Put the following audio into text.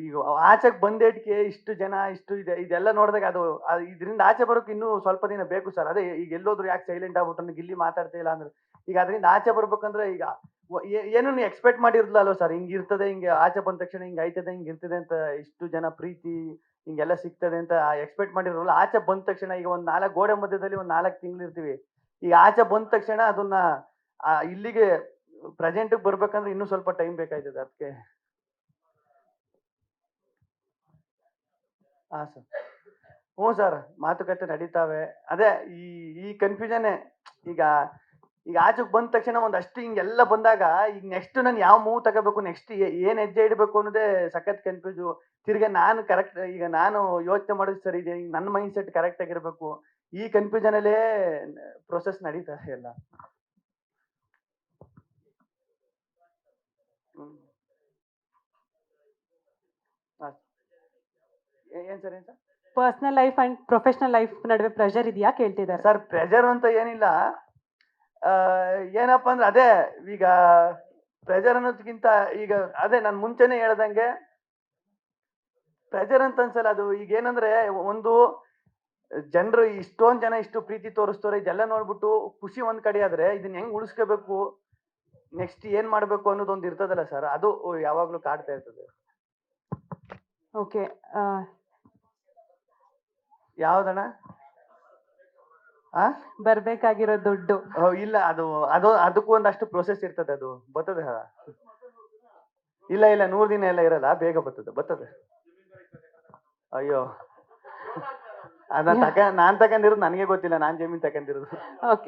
ಈಗ ಆಚೆಗೆ ಬಂದೇಟ್ಗೆ ಇಷ್ಟು ಜನ ಇಷ್ಟು ಇದೆ ಇದೆಲ್ಲ ನೋಡಿದಾಗ ಅದು ಇದರಿಂದ ಆಚೆ ಬರೋಕೆ ಇನ್ನೂ ಸ್ವಲ್ಪ ದಿನ ಬೇಕು ಸರ್. ಅದೇ ಈಗ ಎಲ್ಲೋದ್ರು ಯಾಕೆ ಸೈಲೆಂಟ್ ಆಗ್ಬಿಟ್ಟು ಗಿಲ್ಲಿ ಮಾತಾಡ್ತಾ ಇಲ್ಲ ಅಂದ್ರೆ ಈಗ ಅದರಿಂದ ಆಚೆ ಬರ್ಬೇಕಂದ್ರೆ ಈಗ ಏನನ್ನು ಎಕ್ಸ್ಪೆಕ್ಟ್ ಮಾಡಿರ್ಲಿಲ್ಲ ಸರ್. ಹಿಂಗ್ ಇರ್ತದೆ, ಹಿಂಗೆ ಆಚೆ ಬಂದ ತಕ್ಷಣ ಹಿಂಗ್ ಆಯ್ತದೆ, ಹಿಂಗ್ ಇರ್ತದೆ ಅಂತ ಇಷ್ಟು ಜನ ಪ್ರೀತಿ ಹಿಂಗೆಲ್ಲ ಸಿಗ್ತದೆ ಅಂತ ಎಕ್ಸ್ಪೆಕ್ಟ್ ಮಾಡಿರಲ್ಲ. ಆಚೆ ಬಂದ ತಕ್ಷಣ ಈಗ ಒಂದ್ 4 ಗೋಡೆ ಮಧ್ಯದಲ್ಲಿ ಒಂದ್ 4 ತಿಂಗಳು ಇರ್ತೀವಿ. ಈಗ ಆಚೆ ಬಂದ ತಕ್ಷಣ ಅದನ್ನ ಇಲ್ಲಿಗೆ ಪ್ರೆಸೆಂಟ್ ಬರ್ಬೇಕಂದ್ರೆ ಇನ್ನೂ ಸ್ವಲ್ಪ ಟೈಮ್ ಬೇಕಾಯ್ತದೆ ಅದಕ್ಕೆ. ಹಾ ಸರ್. ಹ್ಞೂ ಸರ್, ಮಾತುಕತೆ ನಡೀತಾವೆ. ಅದೇ ಈ ಈ ಕನ್ಫ್ಯೂಷನ್ನೇ ಈಗ ಈಗ ಆಚೆಗೆ ಬಂದ ತಕ್ಷಣ ಒಂದಷ್ಟು ಹಿಂಗೆಲ್ಲ ಬಂದಾಗ ಈಗ ನೆಕ್ಸ್ಟ್ ನಾನು ಯಾವ ಮೂವ್ ತಗೋಬೇಕು, ನೆಕ್ಸ್ಟ್ ಏನ್ ಹೆಜ್ಜೆ ಇಡಬೇಕು ಅನ್ನೋದೇ ಸಖತ್ ಕನ್ಫ್ಯೂಸು. ತಿರ್ಗಾ ನಾನು ಕರೆಕ್ಟ್ ಈಗ ನಾನು ಯೋಚನೆ ಮಾಡೋದು ಸರಿ ಇದೆ, ಈಗ ನನ್ನ ಮೈಂಡ್ ಸೆಟ್ ಕರೆಕ್ಟ್ ಆಗಿರ್ಬೇಕು. ಈ ಕನ್ಫ್ಯೂಷನ್ ಅಲ್ಲೇ ಪ್ರೊಸೆಸ್ ನಡೀತಾ ಎಲ್ಲ. ಹ್ಮ್. ಹಾ. ಏನ್ ಸರ್, ಏನ್ sir? Personal life and professional life ನಡುವೆ ಪ್ರೆಷರ್ ಇದೆಯಾ ಕೇಳ್ತಿದ್ದಾರೆ. ಸರ್ ಪ್ರೆಷರ್ ಅಂತ ಏನಿಲ್ಲ. ಆ, ಏನಪ್ಪಾ ಅಂದ್ರೆ ಅದೇ ಈಗ ಪ್ರೆಷರ್ ಅನ್ನೋದಕ್ಕಿಂತ ಈಗ ಅದೇ ನಾನು ಮುಂಚೆನೆ ಹೇಳ್ದಂಗೆ ಪ್ರೆಷರ್ ಅಂತ ಅನ್ಸಲ್ಲ. ಅದು ಈಗ ಏನಂದ್ರೆ ಒಂದು ಜನರು ಇಷ್ಟೊಂದ್ ಜನ ಇಷ್ಟು ಪ್ರೀತಿ ತೋರಿಸ್ತಾರೆ, ಇದೆಲ್ಲ ನೋಡ್ಬಿಟ್ಟು ಖುಷಿ ಒಂದ್ ಕಡೆ ಆದ್ರೆ ಇದನ್ನ ಹೆಂಗ್ ಉಳಿಸ್ಕೋಬೇಕು, ನೆಕ್ಸ್ಟ್ ಏನ್ ಮಾಡ್ಬೇಕು ಅನ್ನೋದೊಂದು ಇರ್ತದಲ್ಲ ಸರ್, ಅದು ಯಾವಾಗ್ಲೂ ಕಾಡ್ತಾ ಇರ್ತದೆ. ಓಕೆ. ಯಾವ್ದಣ್ಣ? ಆ ಬರ್ಬೇಕಾಗಿರೋ ದುಡ್ಡು. ಇಲ್ಲ, ಅದು ಅದು ಅದಕ್ಕೂ ಒಂದಷ್ಟು ಪ್ರೊಸೆಸ್ ಇರ್ತದೆ, ಅದು ಬರ್ತದೆ. ಇಲ್ಲ ಇಲ್ಲ, 100 ದಿನ ಎಲ್ಲ ಇರಲ್ಲ, ಬೇಗ ಬರ್ತದೆ. ಅಯ್ಯೋ, ಅದನ್ನ ನಾನ್ ತಕೊಂಡಿರೋದು ನನಗೆ ಗೊತ್ತಿಲ್ಲ, ನಾನ್ ಜಮೀನ್ ತಕೊಂಡಿರೋದು. ಓಕೆ.